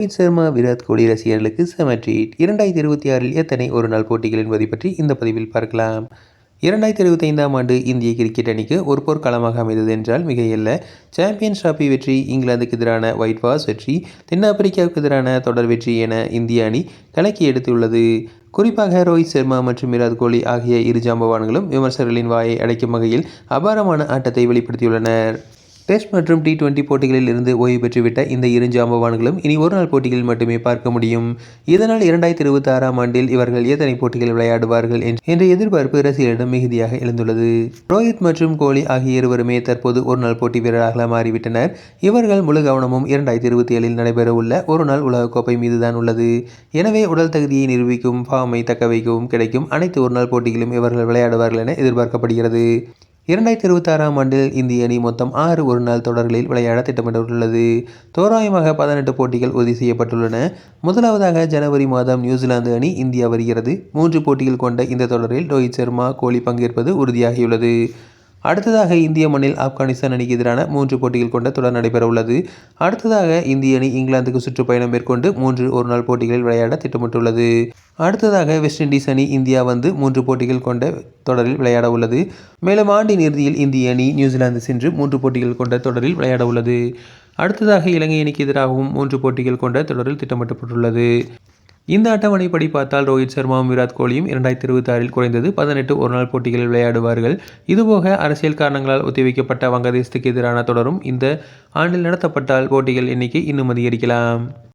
ரோஹித் சர்மா விராட் கோலி ரசிகர்களுக்கு செம ட்ரீட். 2026இல் எத்தனை ஒருநாள் போட்டிகள் என்பதை பற்றி இந்த பதிவில் பார்க்கலாம். 2025ஆம் ஆண்டு இந்திய கிரிக்கெட் அணிக்கு ஒரு போர்க்களமாக அமைந்தது என்றால் மிகையல்ல. சாம்பியன்ஸ் டிராபி வெற்றி, இங்கிலாந்துக்கு எதிரான ஒயிட் வாஷ் வெற்றி, தென்னாப்பிரிக்காவுக்கு எதிரான தொடர் வெற்றி என இந்திய அணி கலக்கி எடுத்துள்ளது. குறிப்பாக ரோஹித் சர்மா மற்றும் விராட் கோலி ஆகிய இரு ஜாம்பவான்களும் விமர்சகர்களின் வாயை அடைக்கும் வகையில் அபாரமான ஆட்டத்தை வெளிப்படுத்தியுள்ளனர். டெஸ்ட் மற்றும் T20 போட்டிகளில் இருந்து ஓய்வு பெற்றுவிட்ட இந்த இரு ஜாம்பவான்களும் இனி ஒருநாள் போட்டிகளில் மட்டுமே பார்க்க முடியும். இதனால் 2026ஆம் ஆண்டில் இவர்கள் எத்தனை போட்டிகள் விளையாடுவார்கள் என்ற எதிர்பார்ப்பு ரசிகர்களிடம் மிகுதியாக எழுந்துள்ளது. ரோஹித் மற்றும் கோலி ஆகிய இருவருமே தற்போது ஒருநாள் போட்டி வீரர்களாக மாறிவிட்டனர். இவர்கள் முழு கவனமும் 2027இல் நடைபெறவுள்ள ஒருநாள் உலகக்கோப்பை மீதுதான் உள்ளது. எனவே உடல் தகுதியை நிரூபிக்கும், ஃபார்மை தக்க வைக்கவும் கிடைக்கும் அனைத்து ஒருநாள் போட்டிகளிலும் இவர்கள் விளையாடுவார்கள் என எதிர்பார்க்கப்படுகிறது. 2026ஆம் ஆண்டில் இந்திய அணி மொத்தம் 6 ஒருநாள் தொடர்களில் விளையாட திட்டமிட்டுள்ளது. தோராயமாக 18 போட்டிகள் உறுதி செய்யப்பட்டுள்ளன. முதலாவதாக ஜனவரி மாதம் நியூசிலாந்து அணி இந்தியா வருகிறது. 3 போட்டிகள் கொண்ட இந்த தொடரில் ரோஹித் சர்மா, கோலி பங்கேற்பது உறுதியாகியுள்ளது. அடுத்ததாக இந்திய மண்ணில் ஆப்கானிஸ்தான் அணிக்கு எதிரான 3 போட்டிகள் கொண்ட தொடர் நடைபெற உள்ளது. அடுத்ததாக இந்திய அணி இங்கிலாந்துக்கு சுற்றுப்பயணம் மேற்கொண்டு 3 ஒருநாள் போட்டிகளில் விளையாட திட்டமிட்டுள்ளது. அடுத்ததாக வெஸ்ட் இண்டீஸ் அணி இந்தியா வந்து 3 போட்டிகள் கொண்ட தொடரில் விளையாட உள்ளது. மேலும் ஆண்டின் இறுதியில் இந்திய அணி நியூசிலாந்து சென்று 3 போட்டிகள் கொண்ட தொடரில் விளையாட உள்ளது. அடுத்ததாக இலங்கை அணிக்கு எதிராகவும் 3 போட்டிகள் கொண்ட தொடரில் திட்டமிடப்பட்டுள்ளது. இந்த அட்டவணைப்படி பார்த்தால் ரோஹித் சர்மாவும் விராட் கோலியும் 2026இல் குறைந்தது 18 ஒருநாள் போட்டிகளில் விளையாடுவார்கள். இதுபோக அரசியல் காரணங்களால் ஒத்திவைக்கப்பட்ட வங்கதேசத்துக்கு எதிரான தொடரும் இந்த ஆண்டில் நடத்தப்பட்டால் போட்டிகள் எண்ணிக்கை இன்னும் அதிகரிக்கலாம்.